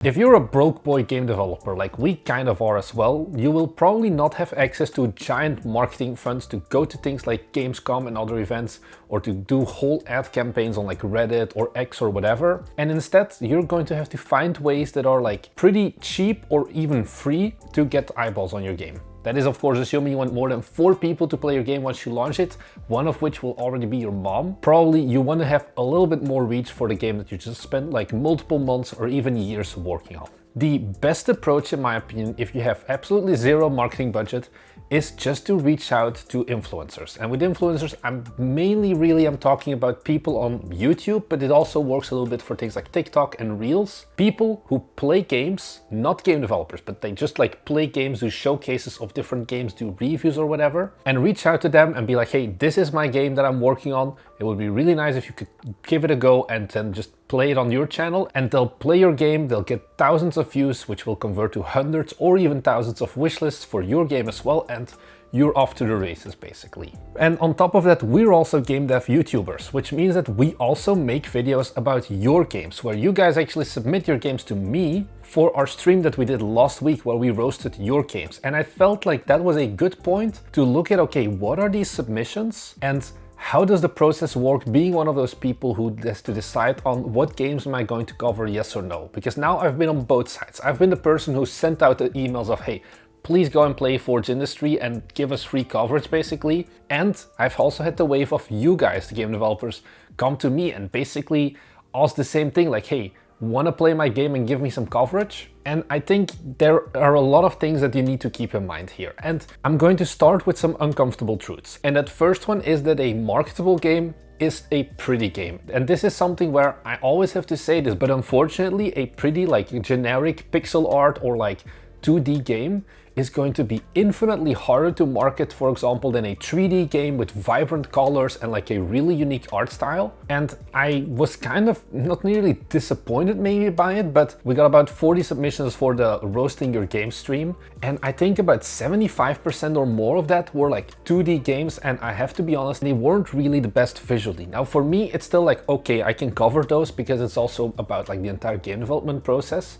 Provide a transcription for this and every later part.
If you're a broke boy game developer, like we kind of are as well, you will probably not have access to giant marketing funds to go to things like Gamescom and other events, or to do whole ad campaigns on like Reddit or X or whatever. And instead, you're going to have to find ways that are like pretty cheap or even free to get eyeballs on your game. That is, of course, assuming you want more than 4 people to play your game once you launch it, one of which will already be your mom. Probably you want to have a little bit more reach for the game that you just spent like multiple months or even years working on. The best approach, in my opinion, if you have absolutely zero marketing budget, is just to reach out to influencers. And with influencers, I'm talking about people on YouTube, but it also works a little bit for things like TikTok and Reels. People who play games, not game developers, but they just like play games, do showcases of different games, do reviews or whatever, and reach out to them and be like, hey, this is my game that I'm working on. It would be really nice if you could give it a go and then just play it on your channel, and they'll play your game, they'll get thousands of views, which will convert to hundreds or even thousands of wishlists for your game as well, and you're off to the races basically. And on top of that, we're also game dev YouTubers, which means that we also make videos about your games, where you guys actually submit your games to me for our stream that we did last week where we roasted your games. And I felt like that was a good point to look at, okay, what are these submissions and how does the process work, being one of those people who has to decide on what games am I going to cover, yes or no? Because now I've been on both sides. I've been the person who sent out the emails of, hey, please go and play Forge Industry and give us free coverage basically. And I've also had the wave of you guys, the game developers, come to me and basically ask the same thing, like, hey, want to play my game and give me some coverage? And I think there are a lot of things that you need to keep in mind here. And I'm going to start with some uncomfortable truths. And that first one is that a marketable game is a pretty game. And this is something where I always have to say this, but unfortunately a pretty like generic pixel art or like 2D game is going to be infinitely harder to market, for example, than a 3D game with vibrant colors and like a really unique art style. And I was kind of not nearly disappointed maybe by it, but we got about 40 submissions for the Roasting Your Game stream. And I think about 75% or more of that were like 2D games. And I have to be honest, they weren't really the best visually. Now for me, it's still like, okay, I can cover those because it's also about like the entire game development process.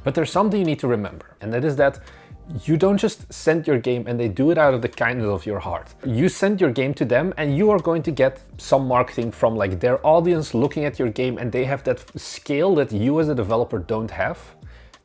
But there's something you need to remember, and that is that you don't just send your game and they do it out of the kindness of your heart. You send your game to them and you are going to get some marketing from like their audience looking at your game, and they have that scale that you as a developer don't have.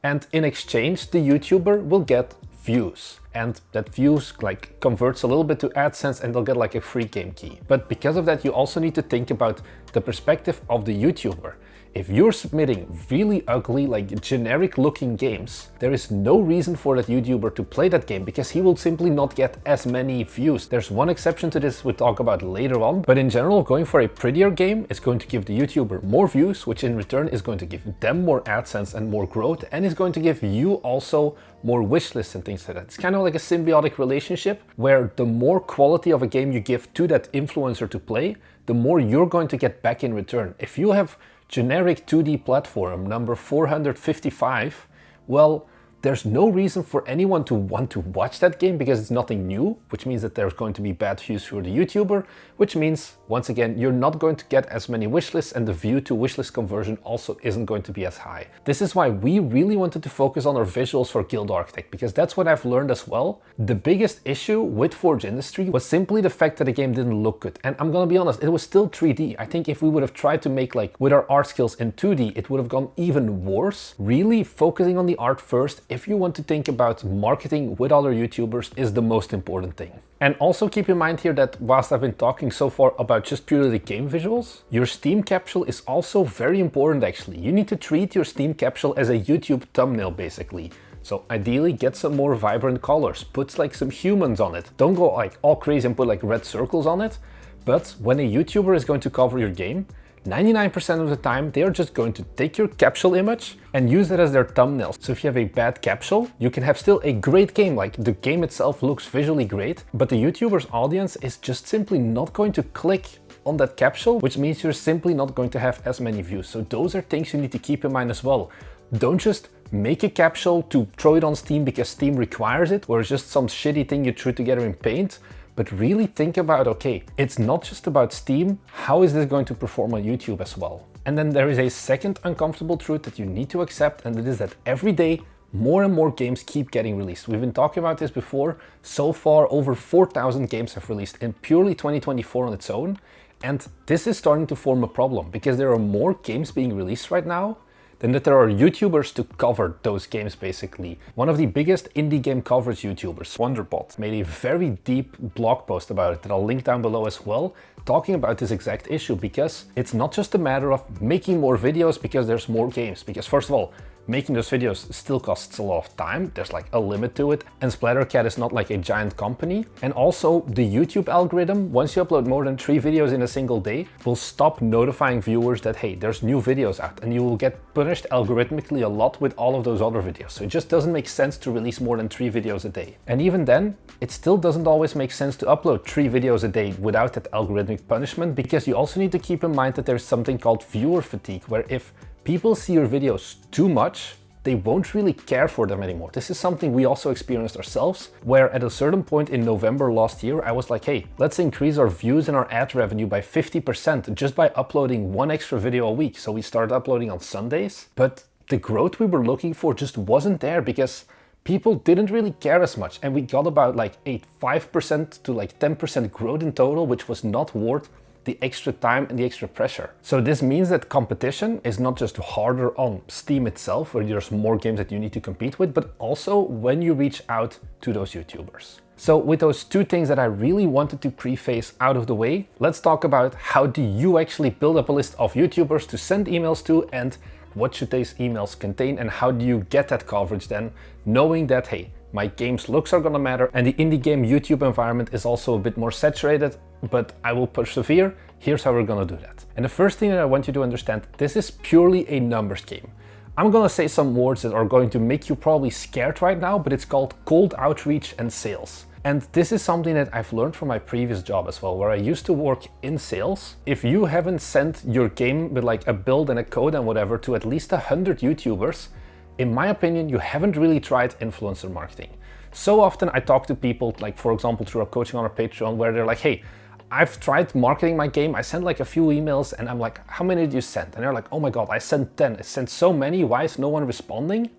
And in exchange, the YouTuber will get views, and that views like converts a little bit to AdSense and they'll get like a free game key. But because of that, you also need to think about the perspective of the YouTuber. If you're submitting really ugly, like generic looking games, there is no reason for that YouTuber to play that game because he will simply not get as many views. There's one exception to this we'll talk about later on, but in general, going for a prettier game is going to give the YouTuber more views, which in return is going to give them more AdSense and more growth, and is going to give you also more wish lists and things like that. It's kind of like a symbiotic relationship where the more quality of a game you give to that influencer to play, the more you're going to get back in return. If you have generic 2D platform number 455, well, there's no reason for anyone to want to watch that game because it's nothing new, which means that there's going to be bad views for the YouTuber, which means, once again, you're not going to get as many wishlists, and the view to wishlist conversion also isn't going to be as high. This is why we really wanted to focus on our visuals for Guild Architect, because that's what I've learned as well. The biggest issue with Forge Industry was simply the fact that the game didn't look good. And I'm gonna be honest, it was still 3D. I think if we would have tried to make like with our art skills in 2D, it would have gone even worse. Really focusing on the art first, if you want to think about marketing with other YouTubers, is the most important thing. And also keep in mind here that whilst I've been talking so far about just purely the game visuals, your Steam capsule is also very important actually. You need to treat your Steam capsule as a YouTube thumbnail basically. So ideally get some more vibrant colors, put like some humans on it. Don't go like all crazy and put like red circles on it. But when a YouTuber is going to cover your game, 99% of the time, they are just going to take your capsule image and use it as their thumbnail. So if you have a bad capsule, you can have still a great game, like the game itself looks visually great, but the YouTuber's audience is just simply not going to click on that capsule, which means you're simply not going to have as many views. So those are things you need to keep in mind as well. Don't just make a capsule to throw it on Steam because Steam requires it, or it's just some shitty thing you threw together in Paint. But really think about, okay, it's not just about Steam, how is this going to perform on YouTube as well? And then there is a second uncomfortable truth that you need to accept, and it is that every day more and more games keep getting released. We've been talking about this before. So far, over 4,000 games have released in purely 2024 on its own. And this is starting to form a problem because there are more games being released right now than that there are YouTubers to cover those games, basically. One of the biggest indie game coverage YouTubers, Wonderbot, made a very deep blog post about it that I'll link down below as well, talking about this exact issue, because it's not just a matter of making more videos because there's more games. Because first of all, making those videos still costs a lot of time. There's like a limit to it, and Splattercat is not like a giant company. And also the YouTube algorithm, once you upload more than 3 videos in a single day, will stop notifying viewers that, hey, there's new videos out, and you will get punished algorithmically a lot with all of those other videos. So it just doesn't make sense to release more than 3 videos a day. And even then, it still doesn't always make sense to upload 3 videos a day without that algorithmic punishment, because you also need to keep in mind that there's something called viewer fatigue, where if people see your videos too much, they won't really care for them anymore. This is something we also experienced ourselves, where at a certain point in November last year, I was like, hey, let's increase our views and our ad revenue by 50% just by uploading 1 extra video a week. So we started uploading on Sundays, but the growth we were looking for just wasn't there because people didn't really care as much. And we got about like a 5% to like 10% growth in total, which was not worth the extra time and the extra pressure. So this means that competition is not just harder on Steam itself, where there's more games that you need to compete with, but also when you reach out to those YouTubers. So with those 2 things that I really wanted to preface out of the way, let's talk about how do you actually build up a list of YouTubers to send emails to, and what should these emails contain, and how do you get that coverage then, knowing that, hey, my game's looks are gonna matter, and the indie game YouTube environment is also a bit more saturated, but I will persevere. Here's how we're gonna do that. And the first thing that I want you to understand, this is purely a numbers game. I'm gonna say some words that are going to make you probably scared right now, but it's called cold outreach and sales. And this is something that I've learned from my previous job as well, where I used to work in sales. If you haven't sent your game with like a build and a code and whatever to at least 100 YouTubers, in my opinion, you haven't really tried influencer marketing. So often I talk to people, like for example, through our coaching on our Patreon, where they're like, hey, I've tried marketing my game. I sent like a few emails and I'm like, how many did you send? And they're like, oh my God, I sent 10. I sent so many. Why is no one responding?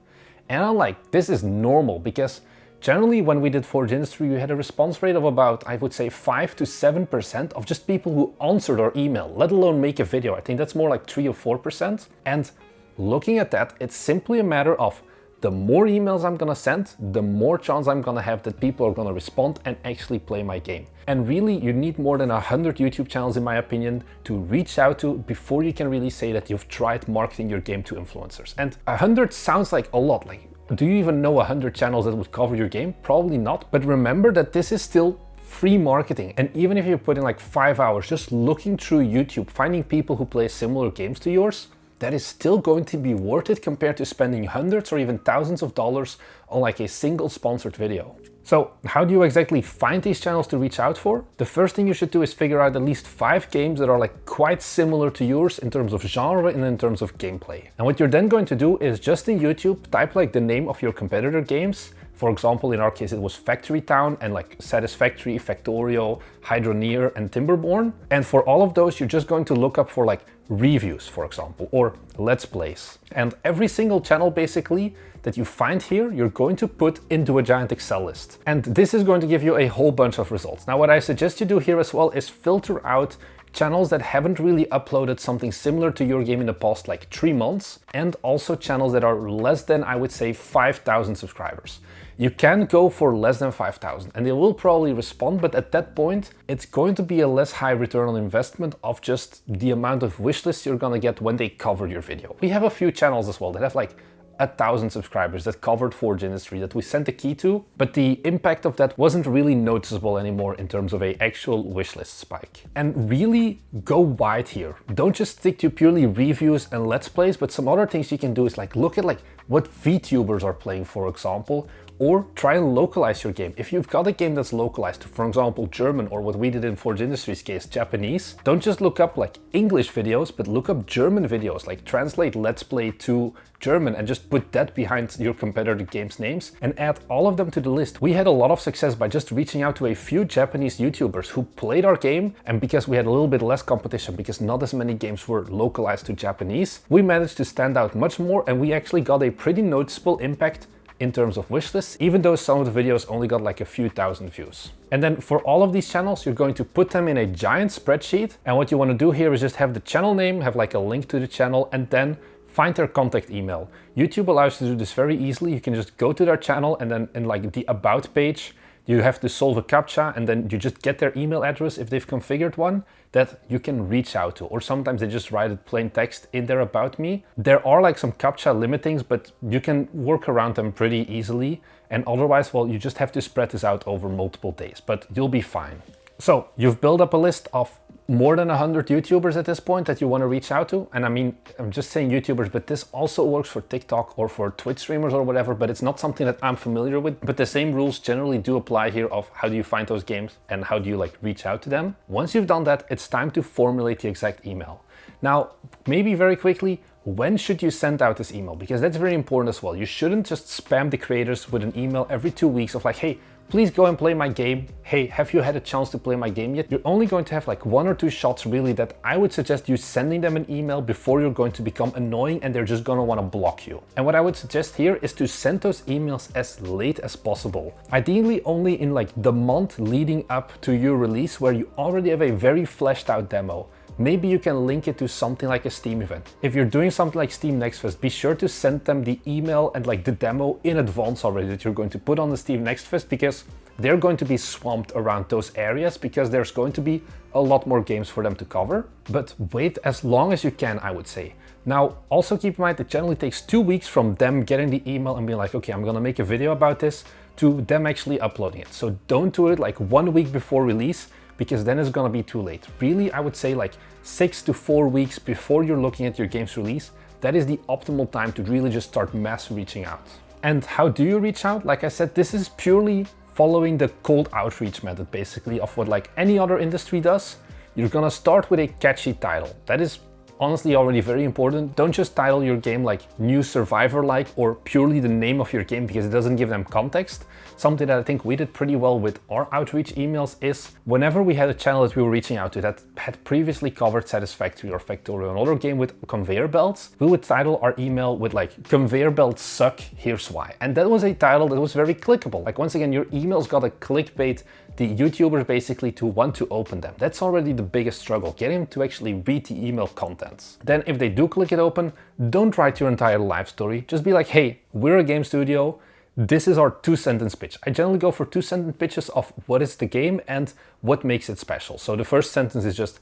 And I'm like, this is normal, because generally when we did Forge Industry, we had a response rate of about, I would say 5 to 7% of just people who answered our email, let alone make a video. I think that's more like 3 or 4%. And looking at that, it's simply a matter of the more emails I'm gonna send, the more chance I'm gonna have that people are gonna respond and actually play my game. And really, you need more than 100 YouTube channels, in my opinion, to reach out to before you can really say that you've tried marketing your game to influencers. And 100 sounds like a lot. Like, do you even know 100 channels that would cover your game? Probably not. But remember that this is still free marketing. And even if you put in like 5 hours just looking through YouTube, finding people who play similar games to yours, that is still going to be worth it compared to spending hundreds or even thousands of dollars on like a single sponsored video. So how do you exactly find these channels to reach out for? The first thing you should do is figure out at least 5 games that are like quite similar to yours in terms of genre and in terms of gameplay. And what you're then going to do is just in YouTube, type like the name of your competitor games. For example, in our case, it was Factory Town and like Satisfactory, Factorio, Hydroneer, and Timberborn. And for all of those, you're just going to look up for like reviews, for example, or Let's Plays. And every single channel basically that you find here, you're going to put into a giant Excel list. And this is going to give you a whole bunch of results. Now, what I suggest you do here as well is filter out channels that haven't really uploaded something similar to your game in the past like 3 months, and also channels that are less than, I would say, 5,000 subscribers. You can go for less than 5,000 and they will probably respond, but at that point, it's going to be a less high return on investment of just the amount of wishlists you're gonna get when they cover your video. We have a few channels as well that have like 1,000 subscribers that covered Forge Industry that we sent a key to, but the impact of that wasn't really noticeable anymore in terms of an actual wishlist spike. And really go wide here. Don't just stick to purely reviews and Let's Plays, but some other things you can do is like look at like what VTubers are playing, for example, or try and localize your game. If you've got a game that's localized, for example, German, or what we did in Forge Industries' case, Japanese, don't just look up like English videos, but look up German videos, like translate Let's Play to German and just put that behind your competitor games' names and add all of them to the list. We had a lot of success by just reaching out to a few Japanese YouTubers who played our game, and because we had a little bit less competition, because not as many games were localized to Japanese, we managed to stand out much more, and we actually got a pretty noticeable impact in terms of wishlists, even though some of the videos only got like a few thousand views. And then for all of these channels, you're going to put them in a giant spreadsheet. And what you want to do here is just have the channel name, have like a link to the channel, and then find their contact email. YouTube allows you to do this very easily. You can just go to their channel, and then in like the about page, you have to solve a CAPTCHA, and then you just get their email address if they've configured one that you can reach out to. Or sometimes they just write it plain text in their about me. There are like some CAPTCHA limitings, but you can work around them pretty easily. And otherwise, well, you just have to spread this out over multiple days, but you'll be fine. So you've built up a list of more than 100 YouTubers at this point that you want to reach out to. And I mean, I'm just saying YouTubers, but this also works for TikTok or for Twitch streamers or whatever, but it's not something that I'm familiar with. But the same rules generally do apply here of how do you find those games and how do you like reach out to them. Once you've done that, it's time to formulate the exact email. Now, maybe very quickly, when should you send out this email? Because that's very important as well. You shouldn't just spam the creators with an email every 2 weeks of like, hey, please go and play my game. Hey, have you had a chance to play my game yet? You're only going to have like 1 or 2 shots really that I would suggest you sending them an email before you're going to become annoying and they're just gonna wanna block you. And what I would suggest here is to send those emails as late as possible. Ideally only in like the month leading up to your release where you already have a very fleshed out demo. Maybe you can link it to something like a Steam event. If you're doing something like Steam Next Fest, be sure to send them the email and like the demo in advance already that you're going to put on the Steam Next Fest, because they're going to be swamped around those areas because there's going to be a lot more games for them to cover. But wait as long as you can, I would say. Now, also keep in mind it generally takes 2 weeks from them getting the email and being like, okay, I'm gonna make a video about this, to them actually uploading it. So don't do it like 1 week before release, because then it's gonna be too late. Really, I would say like 6 to 4 weeks before you're looking at your game's release. That is the optimal time to really just start mass reaching out. And how do you reach out? Like I said, this is purely following the cold outreach method, basically, of what like any other industry does. You're gonna start with a catchy title. That is honestly already very important. Don't just title your game like New Survivor like, or purely the name of your game, because it doesn't give them context. Something that I think we did pretty well with our outreach emails is whenever we had a channel that we were reaching out to that had previously covered Satisfactory or Factorio, another game with conveyor belts, we would title our email with like conveyor belts suck, here's why. And that was a title that was very clickable. Like once again, your emails got a clickbait the YouTubers basically to want to open them. That's already the biggest struggle, getting them to actually read the email contents. Then if they do click it open, don't write your entire life story. Just be like, hey, we're a game studio. This is our 2-sentence pitch. I generally go for 2-sentence pitches of what is the game and what makes it special. So the first sentence is just,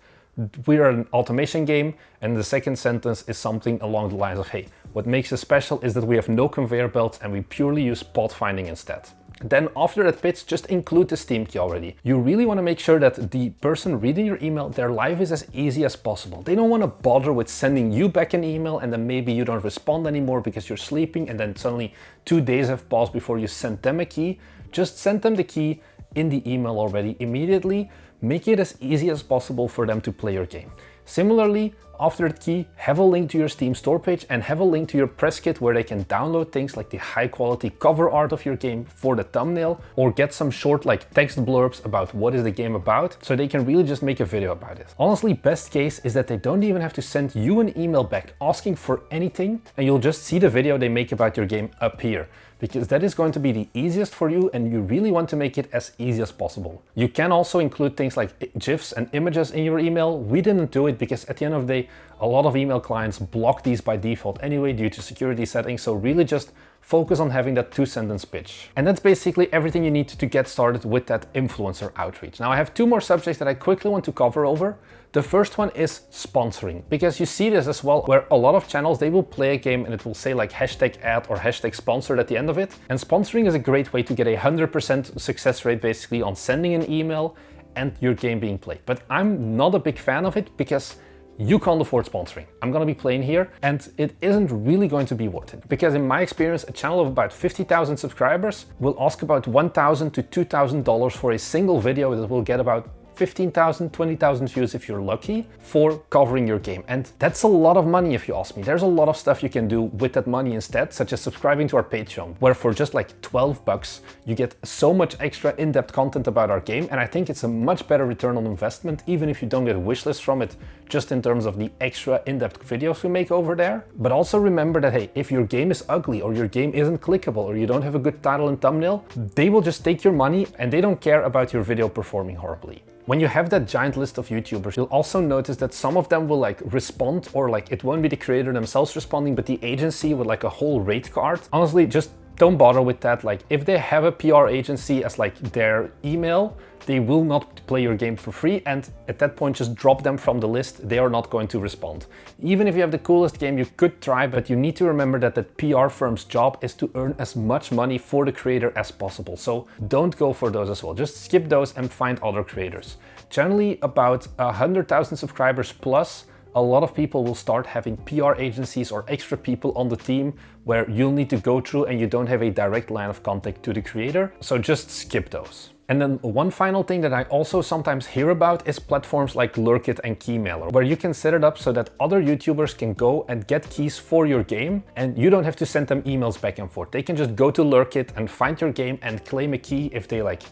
we are an automation game, and the second sentence is something along the lines of, hey, what makes it special is that we have no conveyor belts and we purely use spot finding instead. Then after that pitch, just include the Steam key already. You really want to make sure that the person reading your email, their life is as easy as possible. They don't want to bother with sending you back an email and then maybe you don't respond anymore because you're sleeping, and then suddenly 2 days have passed before you send them a key. Just send them the key in the email already immediately. Make it as easy as possible for them to play your game. Similarly, after the key, have a link to your Steam store page and have a link to your press kit where they can download things like the high quality cover art of your game for the thumbnail, or get some short like text blurbs about what is the game about, so they can really just make a video about it. Honestly, best case is that they don't even have to send you an email back asking for anything, and you'll just see the video they make about your game up here, because that is going to be the easiest for you and you really want to make it as easy as possible. You can also include things like GIFs and images in your email. We didn't do it because at the end of the day, a lot of email clients block these by default anyway due to security settings, so really just focus on having that 2-sentence pitch. And that's basically everything you need to get started with that influencer outreach. Now I have 2 more subjects that I quickly want to cover over. The first one is sponsoring, because you see this as well, where a lot of channels, they will play a game and it will say like hashtag ad or hashtag sponsored at the end of it. And sponsoring is a great way to get a 100% success rate basically on sending an email and your game being played. But I'm not a big fan of it because you can't afford sponsoring. I'm gonna be playing here, and it isn't really going to be worth it. Because in my experience, a channel of about 50,000 subscribers will ask about $1,000 to $2,000 for a single video that will get about 15,000, 20,000 views if you're lucky for covering your game. And that's a lot of money if you ask me. There's a lot of stuff you can do with that money instead, such as subscribing to our Patreon, where for just like 12 bucks, you get so much extra in-depth content about our game. And I think it's a much better return on investment, even if you don't get a wish list from it, just in terms of the extra in-depth videos we make over there. But also remember that, hey, if your game is ugly or your game isn't clickable or you don't have a good title and thumbnail, they will just take your money and they don't care about your video performing horribly. When you have that giant list of YouTubers, you'll also notice that some of them will like respond, or like it won't be the creator themselves responding, but the agency with like a whole rate card. Honestly, just don't bother with that. Like if they have a PR agency as like their email, they will not play your game for free, and at that point just drop them from the list. They are not going to respond. Even if you have the coolest game, you could try, but you need to remember that the PR firm's job is to earn as much money for the creator as possible. So don't go for those as well. Just skip those and find other creators. Generally about 100,000 subscribers plus, a lot of people will start having PR agencies or extra people on the team where you'll need to go through and you don't have a direct line of contact to the creator. So just skip those. And then one final thing that I also sometimes hear about is platforms like Lurkit and Keymailer, where you can set it up so that other YouTubers can go and get keys for your game and you don't have to send them emails back and forth. They can just go to Lurkit and find your game and claim a key if they like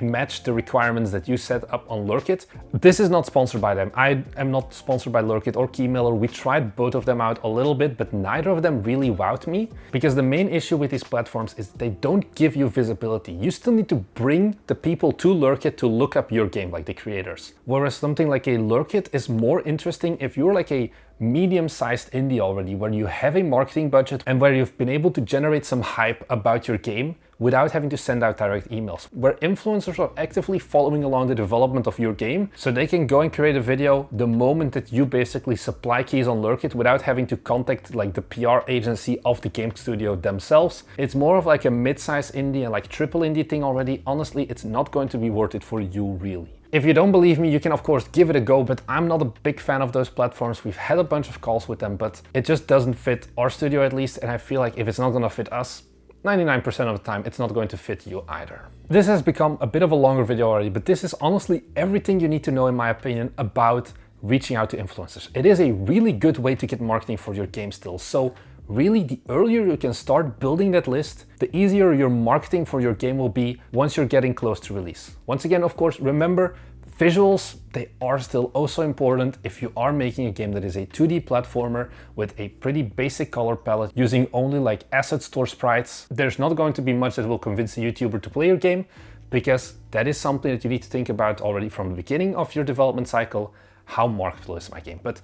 match the requirements that you set up on Lurkit. This is not sponsored by them. I am not sponsored by Lurkit or Keymailer. We tried both of them out a little bit, but neither of them really wowed me, because the main issue with these platforms is they don't give you visibility. You still need to bring the people to Lurkit to look up your game, like the creators. Whereas something like a Lurkit is more interesting if you're like a medium-sized indie already, where you have a marketing budget and where you've been able to generate some hype about your game without having to send out direct emails, where influencers are actively following along the development of your game, so they can go and create a video the moment that you basically supply keys on Lurkit without having to contact like the PR agency of the game studio themselves. It's more of like a mid-size indie and like triple indie thing already. Honestly, it's not going to be worth it for you really. If you don't believe me, you can of course give it a go, but I'm not a big fan of those platforms. We've had a bunch of calls with them, but it just doesn't fit our studio at least, and I feel like if it's not gonna fit us, 99% of the time it's not going to fit you either. This has become a bit of a longer video already, but this is honestly everything you need to know in my opinion about reaching out to influencers. It is a really good way to get marketing for your game still, so really the earlier you can start building that list, the easier your marketing for your game will be once you're getting close to release. Once again, of course, remember, visuals, they are still also important if you are making a game that is a 2D platformer with a pretty basic color palette using only like asset store sprites. There's not going to be much that will convince a YouTuber to play your game, because that is something that you need to think about already from the beginning of your development cycle. How marketable is my game? But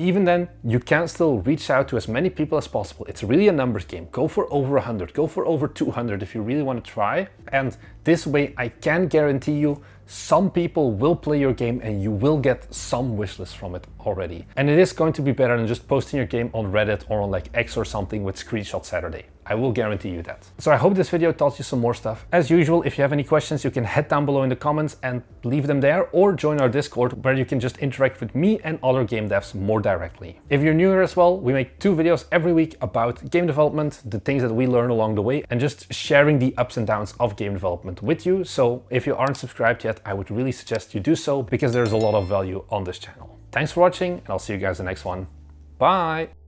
even then, you can still reach out to as many people as possible. It's really a numbers game. Go for over 100, go for over 200 if you really want to try. And this way I can guarantee you some people will play your game and you will get some wishlist from it already. And it is going to be better than just posting your game on Reddit or on like X or something with Screenshot Saturday. I will guarantee you that. So I hope this video taught you some more stuff. As usual, if you have any questions, you can head down below in the comments and leave them there, or join our Discord where you can just interact with me and other game devs more directly. If you're new here as well, we make 2 videos every week about game development, the things that we learn along the way, and just sharing the ups and downs of game development with you. So if you aren't subscribed yet, I would really suggest you do so, because there's a lot of value on this channel. Thanks for watching, and I'll see you guys in the next one. Bye!